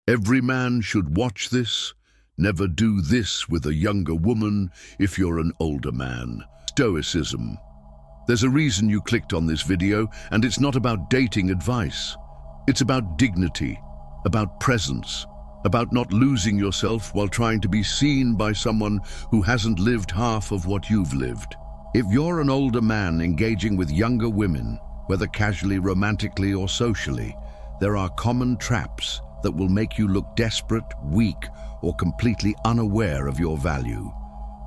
Every man should watch this. Never do this with a younger woman if you're an older man. Stoicism. There's a reason you clicked on this video, and it's not about dating advice. It's about dignity, about presence, about not losing yourself while trying to be seen by someone who hasn't lived half of what you've lived. If you're an older man engaging with younger women, whether casually, romantically, or socially, there are common traps that will make you look desperate, weak, or completely unaware of your value.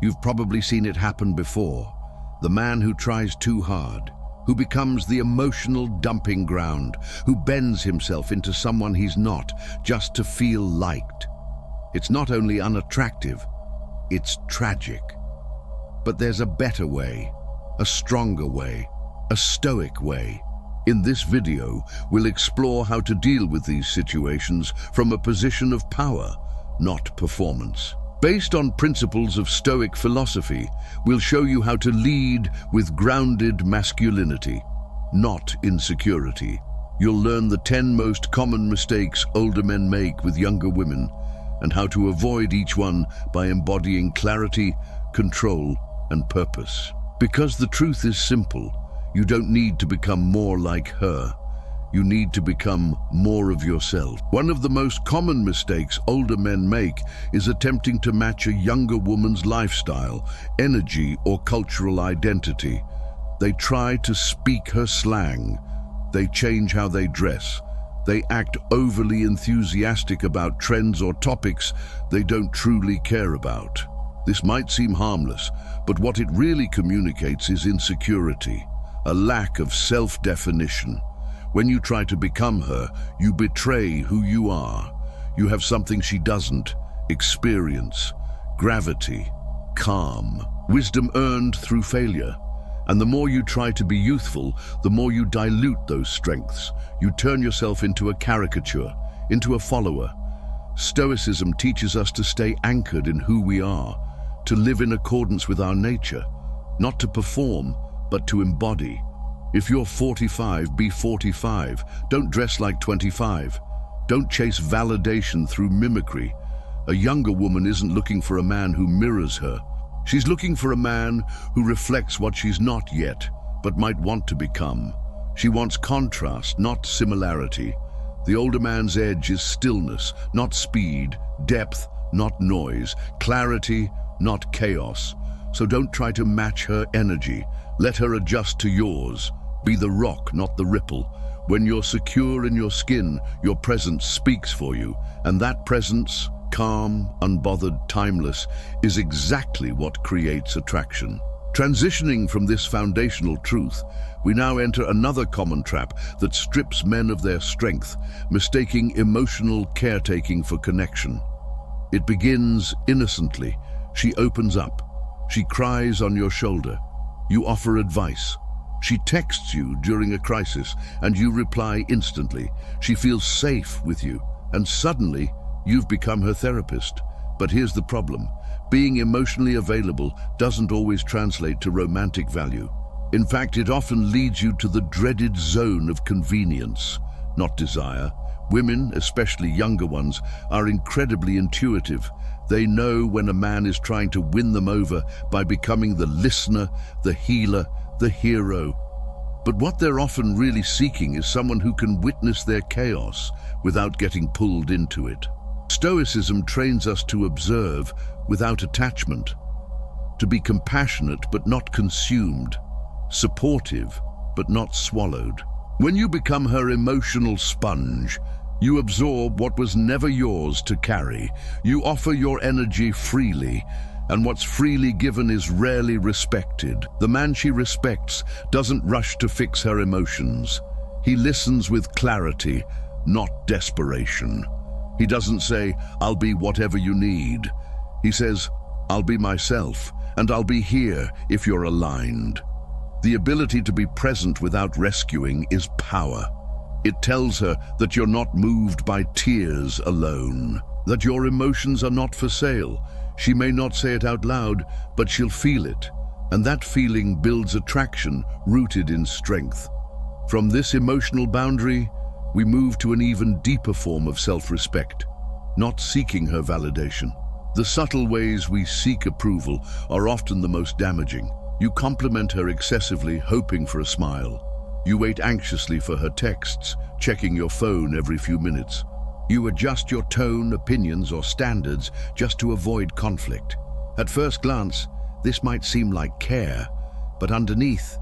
You've probably seen it happen before. The man who tries too hard, who becomes the emotional dumping ground, who bends himself into someone he's not just to feel liked. It's not only unattractive, it's tragic. But there's a better way, a stronger way, a stoic way. In this video, we'll explore how to deal with these situations from a position of power, not performance. Based on principles of Stoic philosophy, we'll show you how to lead with grounded masculinity, not insecurity. You'll learn the 10 most common mistakes older men make with younger women, and how to avoid each one by embodying clarity, control, and purpose. Because the truth is simple, you don't need to become more like her. You need to become more of yourself. One of the most common mistakes older men make is attempting to match a younger woman's lifestyle, energy, or cultural identity. They try to speak her slang. They change how they dress. They act overly enthusiastic about trends or topics they don't truly care about. This might seem harmless, but what it really communicates is insecurity, a lack of self-definition. When you try to become her, you betray who you are. You have something she doesn't: experience, gravity, calm, wisdom earned through failure. And the more you try to be youthful, the more you dilute those strengths. You turn yourself into a caricature, into a follower. Stoicism teaches us to stay anchored in who we are, to live in accordance with our nature, not to perform, but to embody. If you're 45, be 45. Don't dress like 25. Don't chase validation through mimicry. A younger woman isn't looking for a man who mirrors her. She's looking for a man who reflects what she's not yet, but might want to become. She wants contrast, not similarity. The older man's edge is stillness, not speed, depth, not noise, clarity, not chaos. So don't try to match her energy. Let her adjust to yours. Be the rock, not the ripple. When you're secure in your skin, your presence speaks for you. And that presence, calm, unbothered, timeless, is exactly what creates attraction. Transitioning from this foundational truth, we now enter another common trap that strips men of their strength, mistaking emotional caretaking for connection. It begins innocently. She opens up. She cries on your shoulder. You offer advice. She texts you during a crisis, and you reply instantly. She feels safe with you, and suddenly you've become her therapist. But here's the problem. Being emotionally available doesn't always translate to romantic value. In fact, it often leads you to the dreaded zone of convenience, not desire. Women, especially younger ones, are incredibly intuitive. They know when a man is trying to win them over by becoming the listener, the healer, the hero. But what they're often really seeking is someone who can witness their chaos without getting pulled into it. Stoicism trains us to observe without attachment, to be compassionate but not consumed, supportive but not swallowed. When you become her emotional sponge, you absorb what was never yours to carry. You offer your energy freely, and what's freely given is rarely respected. The man she respects doesn't rush to fix her emotions. He listens with clarity, not desperation. He doesn't say, "I'll be whatever you need." He says, "I'll be myself, and I'll be here if you're aligned." The ability to be present without rescuing is power. It tells her that you're not moved by tears alone, that your emotions are not for sale. She may not say it out loud, but she'll feel it, and that feeling builds attraction rooted in strength. From this emotional boundary, we move to an even deeper form of self-respect, not seeking her validation. The subtle ways we seek approval are often the most damaging. You compliment her excessively, hoping for a smile. You wait anxiously for her texts, checking your phone every few minutes. You adjust your tone, opinions, or standards just to avoid conflict. At first glance, this might seem like care, but underneath,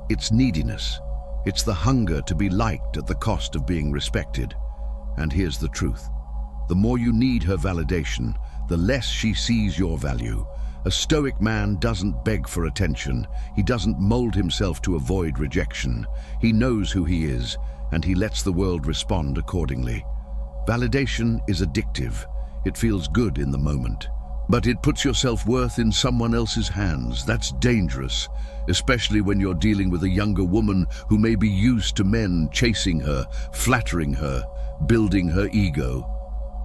it's neediness. It's the hunger to be liked at the cost of being respected. And here's the truth. The more you need her validation, the less she sees your value. A stoic man doesn't beg for attention. He doesn't mold himself to avoid rejection. He knows who he is, and he lets the world respond accordingly. Validation is addictive. It feels good in the moment. But it puts your self-worth in someone else's hands. That's dangerous, especially when you're dealing with a younger woman who may be used to men chasing her, flattering her, building her ego.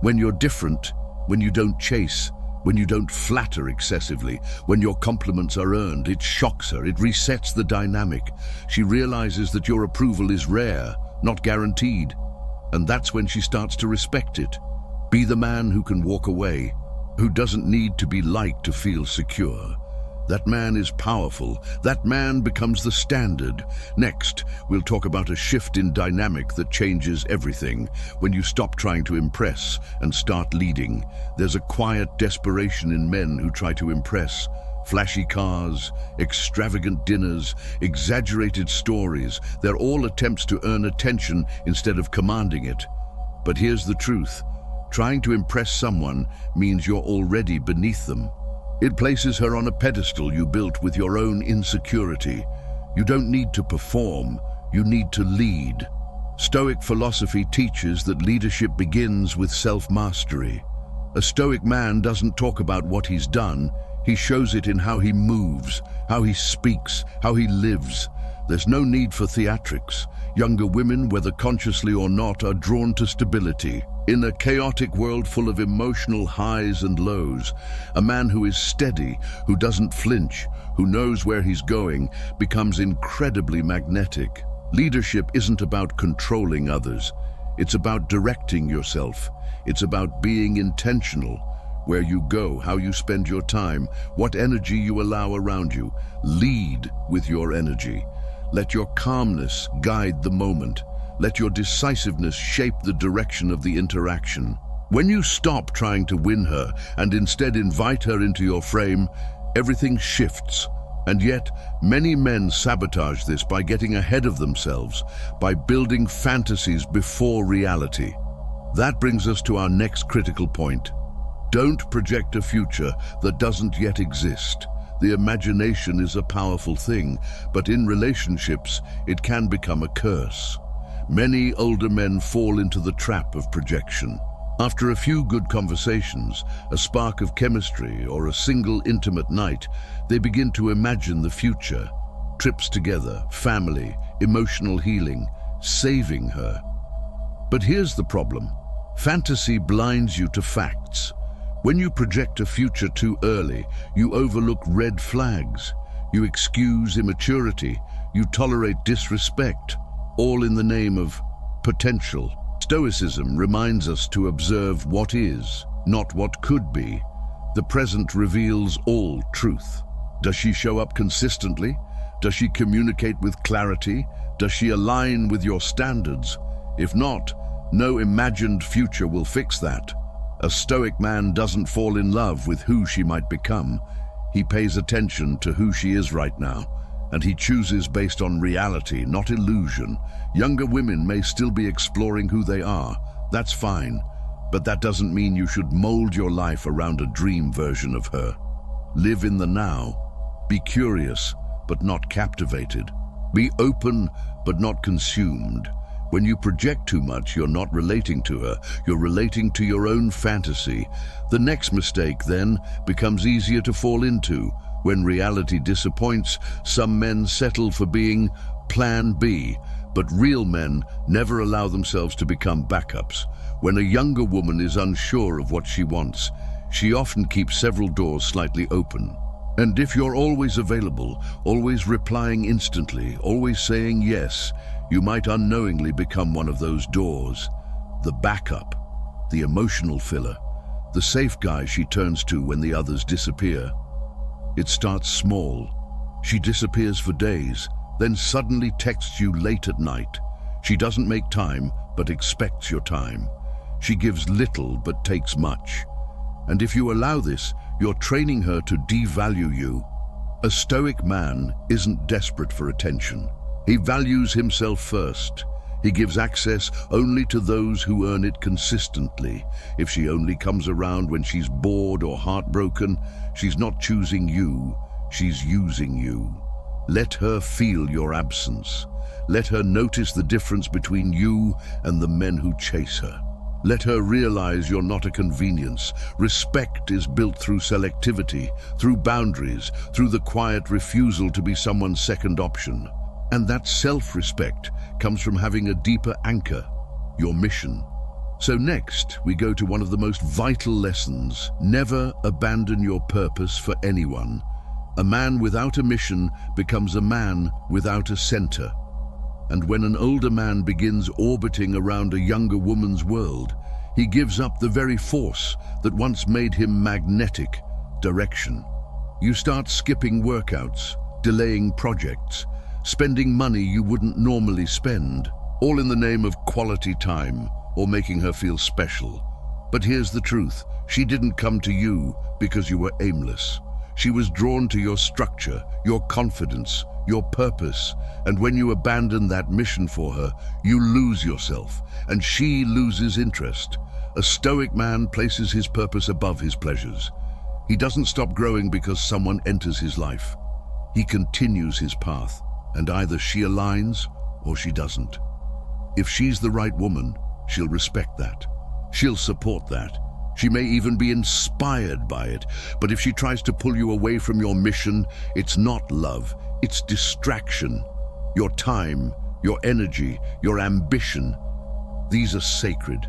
When you're different, when you don't chase, when you don't flatter excessively, when your compliments are earned, it shocks her, it resets the dynamic. She realizes that your approval is rare, not guaranteed. And that's when she starts to respect it. Be the man who can walk away, who doesn't need to be liked to feel secure. That man is powerful. That man becomes the standard. Next, we'll talk about a shift in dynamic that changes everything. When you stop trying to impress and start leading, there's a quiet desperation in men who try to impress. Flashy cars, extravagant dinners, exaggerated stories. They're all attempts to earn attention instead of commanding it. But here's the truth. Trying to impress someone means you're already beneath them. It places her on a pedestal you built with your own insecurity. You don't need to perform, you need to lead. Stoic philosophy teaches that leadership begins with self-mastery. A Stoic man doesn't talk about what he's done, he shows it in how he moves, how he speaks, how he lives. There's no need for theatrics. Younger women, whether consciously or not, are drawn to stability. In a chaotic world full of emotional highs and lows, a man who is steady, who doesn't flinch, who knows where he's going, becomes incredibly magnetic. Leadership isn't about controlling others. It's about directing yourself. It's about being intentional. Where you go, how you spend your time, what energy you allow around you. Lead with your energy. Let your calmness guide the moment. Let your decisiveness shape the direction of the interaction. When you stop trying to win her and instead invite her into your frame, everything shifts. And yet, many men sabotage this by getting ahead of themselves, by building fantasies before reality. That brings us to our next critical point. Don't project a future that doesn't yet exist. The imagination is a powerful thing, but in relationships, it can become a curse. Many older men fall into the trap of projection. After a few good conversations, a spark of chemistry, or a single intimate night, they begin to imagine the future. Trips together, family, emotional healing, saving her. But here's the problem. Fantasy blinds you to facts. When you project a future too early, you overlook red flags. You excuse immaturity. You tolerate disrespect. All in the name of potential. Stoicism reminds us to observe what is, not what could be. The present reveals all truth. Does she show up consistently? Does she communicate with clarity? Does she align with your standards? If not, no imagined future will fix that. A Stoic man doesn't fall in love with who she might become. He pays attention to who she is right now. And he chooses based on reality, not illusion. Younger women may still be exploring who they are. That's fine, but that doesn't mean you should mold your life around a dream version of her. Live in the now. Be curious, but not captivated. Be open, but not consumed. When you project too much, you're not relating to her. You're relating to your own fantasy. The next mistake, then, becomes easier to fall into. When reality disappoints, some men settle for being plan B, but real men never allow themselves to become backups. When a younger woman is unsure of what she wants, she often keeps several doors slightly open. And if you're always available, always replying instantly, always saying yes, you might unknowingly become one of those doors, the backup. the emotional filler, the safe guy she turns to when the others disappear. It starts small. She disappears for days, then suddenly texts you late at night. She doesn't make time, but expects your time. She gives little, but takes much. And if you allow this, you're training her to devalue you. A Stoic man isn't desperate for attention. He values himself first. He gives access only to those who earn it consistently. If she only comes around when she's bored or heartbroken, she's not choosing you, she's using you. Let her feel your absence. Let her notice the difference between you and the men who chase her. Let her realize you're not a convenience. Respect is built through selectivity, through boundaries, through the quiet refusal to be someone's second option. And that self-respect comes from having a deeper anchor, your mission. So next, we go to one of the most vital lessons. Never abandon your purpose for anyone. A man without a mission becomes a man without a center. And when an older man begins orbiting around a younger woman's world, he gives up the very force that once made him magnetic: direction. You start skipping workouts, delaying projects, spending money you wouldn't normally spend, all in the name of quality time or making her feel special. But here's the truth: she didn't come to you because you were aimless. She was drawn to your structure, your confidence, your purpose, and when you abandon that mission for her, you lose yourself, and she loses interest. A Stoic man places his purpose above his pleasures. He doesn't stop growing because someone enters his life. He continues his path, and either she aligns or she doesn't. If she's the right woman, she'll respect that. She'll support that. She may even be inspired by it, but if she tries to pull you away from your mission, it's not love, it's distraction. Your time, your energy, your ambition, these are sacred.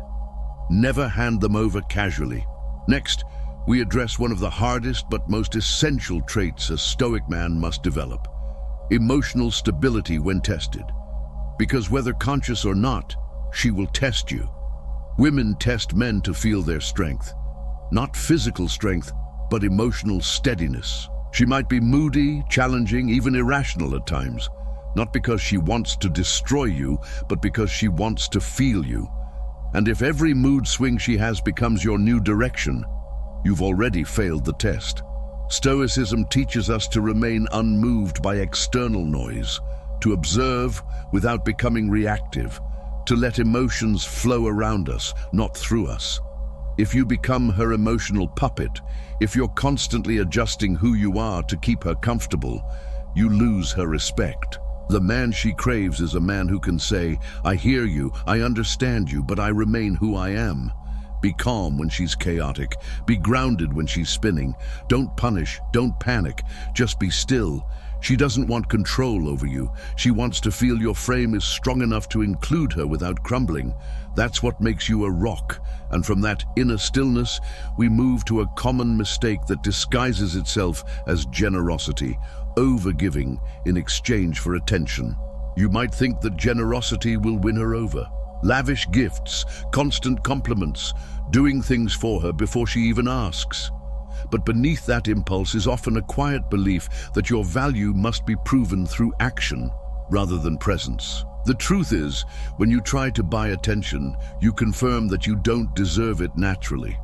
Never hand them over casually. Next, we address one of the hardest but most essential traits a Stoic man must develop: emotional stability when tested. Because whether conscious or not, she will test you. Women test men to feel their strength. Not physical strength, but emotional steadiness. She might be moody, challenging, even irrational at times. Not because she wants to destroy you, but because she wants to feel you. And if every mood swing she has becomes your new direction, you've already failed the test. Stoicism teaches us to remain unmoved by external noise, to observe without becoming reactive, to let emotions flow around us, not through us. If you become her emotional puppet, if you're constantly adjusting who you are to keep her comfortable, you lose her respect. The man she craves is a man who can say, "I hear you, I understand you, but I remain who I am." Be calm when she's chaotic. Be grounded when she's spinning. Don't punish, don't panic, just be still. She doesn't want control over you. She wants to feel your frame is strong enough to include her without crumbling. That's what makes you a rock. And from that inner stillness, we move to a common mistake that disguises itself as generosity, overgiving in exchange for attention. You might think that generosity will win her over. Lavish gifts, constant compliments, doing things for her before she even asks. But beneath that impulse is often a quiet belief that your value must be proven through action rather than presence. The truth is, when you try to buy attention, you confirm that you don't deserve it naturally.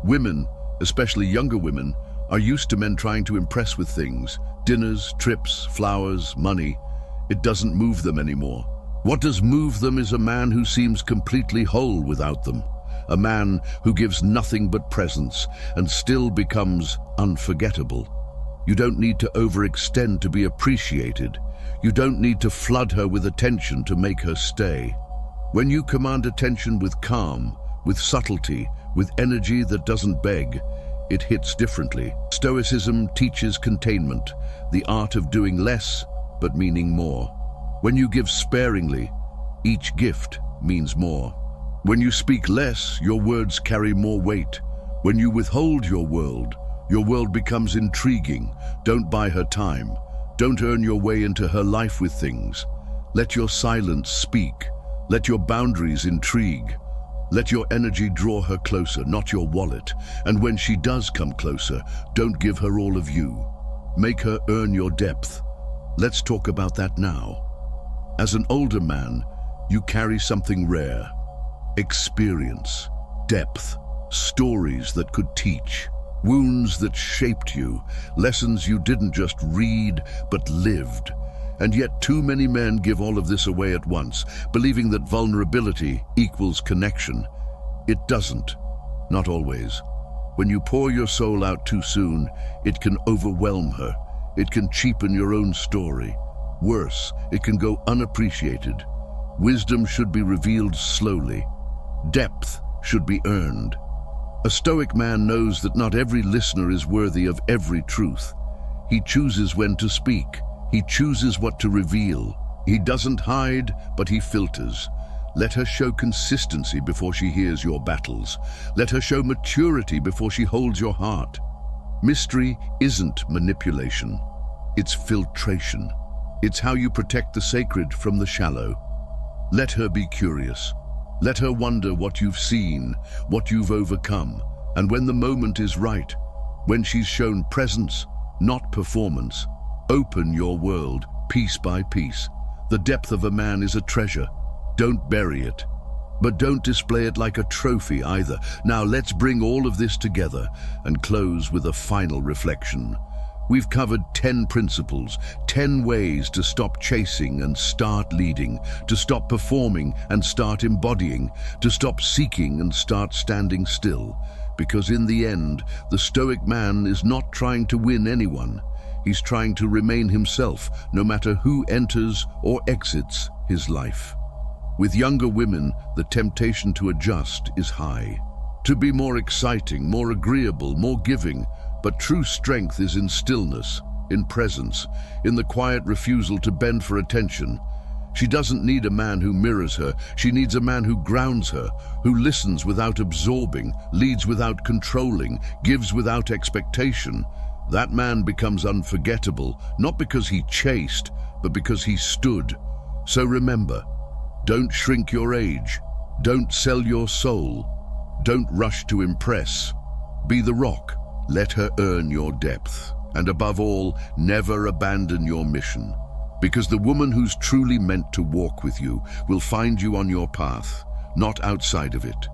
Women, especially younger women, are used to men trying to impress with things: dinners, trips, flowers, money. It doesn't move them anymore. What does move them is a man who seems completely whole without them. A man who gives nothing but presence and still becomes unforgettable. You don't need to overextend to be appreciated. You don't need to flood her with attention to make her stay. When you command attention with calm, with subtlety, with energy that doesn't beg, it hits differently. Stoicism teaches containment, the art of doing less but meaning more. When you give sparingly, each gift means more. When you speak less, your words carry more weight. When you withhold your world becomes intriguing. Don't buy her time. Don't earn your way into her life with things. Let your silence speak. Let your boundaries intrigue. Let your energy draw her closer, not your wallet. And when she does come closer, don't give her all of you. Make her earn your depth. Let's talk about that now. As an older man, you carry something rare. Experience, depth, stories that could teach, wounds that shaped you, lessons you didn't just read, but lived. And yet too many men give all of this away at once, believing that vulnerability equals connection. It doesn't. Not always. When you pour your soul out too soon, it can overwhelm her. It can cheapen your own story. Worse, it can go unappreciated. Wisdom should be revealed slowly. Depth should be earned. A Stoic man knows that not every listener is worthy of every truth. He chooses when to speak. He chooses what to reveal. He doesn't hide, but he filters. Let her show consistency before she hears your battles. Let her show maturity before she holds your heart. Mystery isn't manipulation. It's filtration. It's how you protect the sacred from the shallow. Let her be curious. Let her wonder what you've seen, what you've overcome. And when the moment is right, when she's shown presence, not performance, open your world, piece by piece. The depth of a man is a treasure. Don't bury it. But don't display it like a trophy either. Now let's bring all of this together and close with a final reflection. We've covered 10 principles, 10 ways to stop chasing and start leading, to stop performing and start embodying, to stop seeking and start standing still. Because in the end, the Stoic man is not trying to win anyone. He's trying to remain himself, no matter who enters or exits his life. With younger women, the temptation to adjust is high. To be more exciting, more agreeable, more giving. But true strength is in stillness, in presence, in the quiet refusal to bend for attention. She doesn't need a man who mirrors her. She needs a man who grounds her, who listens without absorbing, leads without controlling, gives without expectation. That man becomes unforgettable, not because he chased, but because he stood. So remember, don't shrink your age. Don't sell your soul. Don't rush to impress. Be the rock. Let her earn your depth. And above all, never abandon your mission. Because the woman who's truly meant to walk with you will find you on your path, not outside of it.